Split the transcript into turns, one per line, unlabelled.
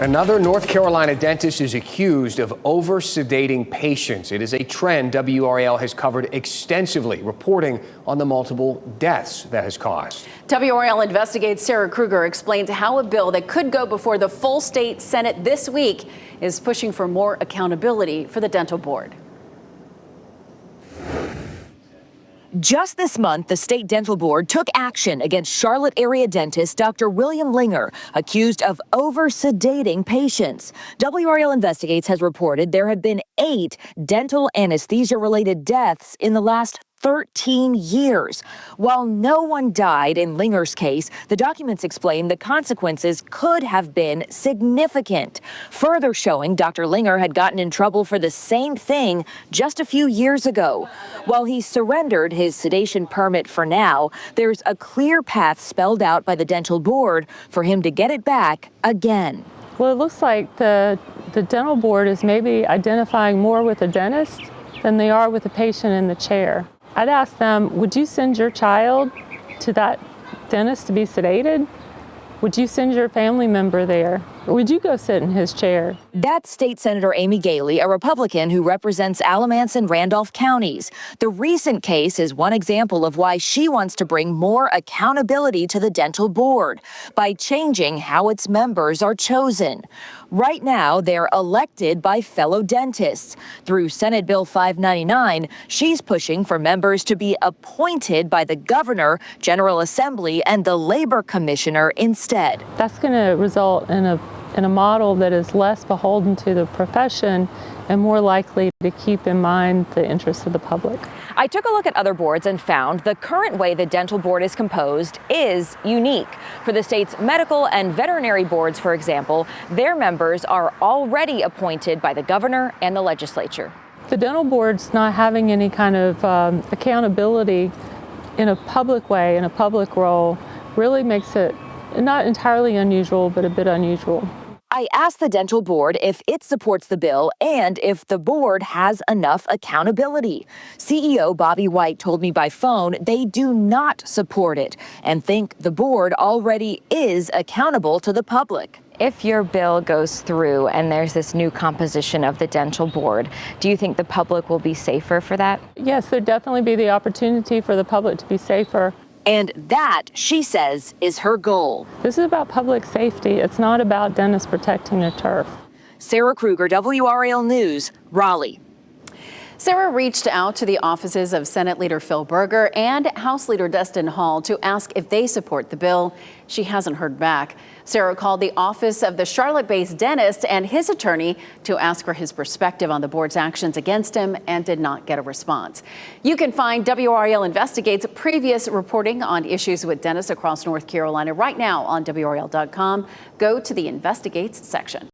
Another North Carolina dentist is accused of over-sedating patients. It is a trend WRAL has covered extensively, reporting on the multiple deaths that has caused.
WRAL Investigates Sarah Kruger explains how a bill that could go before the full state Senate this week is pushing for more accountability for the dental board.
Just this month, the state dental board took action against Charlotte area dentist Dr. William Linger, accused of over-sedating patients. WRAL Investigates has reported there have been 8 dental anesthesia-related deaths in the last 13 years. While no one died in Linger's case, the documents explain the consequences could have been significant, further showing Dr. Linger had gotten in trouble for the same thing just a few years ago. While he surrendered his sedation permit for now, there's a clear path spelled out by the dental board for him to get it back again.
Well, it looks like the dental board is maybe identifying more with the dentist than they are with the patient in the chair. I'd ask them, would you send your child to that dentist to be sedated? Would you send your family member there? Or would you go sit in his chair?
That's State Senator Amy Galey, a Republican who represents Alamance and Randolph counties. The recent case is one example of why she wants to bring more accountability to the dental board by changing how its members are chosen. Right now, they're elected by fellow dentists. Through Senate Bill 599, she's pushing for members to be appointed by the governor, General Assembly, and the Labor Commissioner instead.
That's going to result in a model that is less beholden to the profession and more likely to keep in mind the interests of the public.
I took a look at other boards and found the current way the dental board is composed is unique. For the state's medical and veterinary boards, for example, their members are already appointed by the governor and the legislature.
The dental board's not having any kind of accountability in a public way, in a public role, really makes it not entirely unusual, but a bit unusual.
I asked the dental board if it supports the bill and if the board has enough accountability. CEO Bobby White told me by phone they do not support it and think the board already is accountable to the public.
If your bill goes through and there's this new composition of the dental board, do you think the public will be safer for that?
Yes, there'd definitely be the opportunity for the public to be safer.
And that, she says, is her goal.
This is about public safety. It's not about dentists protecting their turf.
Sarah Kruger, WRAL News, Raleigh.
Sarah reached out to the offices of Senate Leader Phil Berger and House Leader Dustin Hall to ask if they support the bill. She hasn't heard back. Sarah called the office of the Charlotte-based dentist and his attorney to ask for his perspective on the board's actions against him and did not get a response. You can find WRAL Investigates previous reporting on issues with dentists across North Carolina right now on WRAL.com. Go to the Investigates section.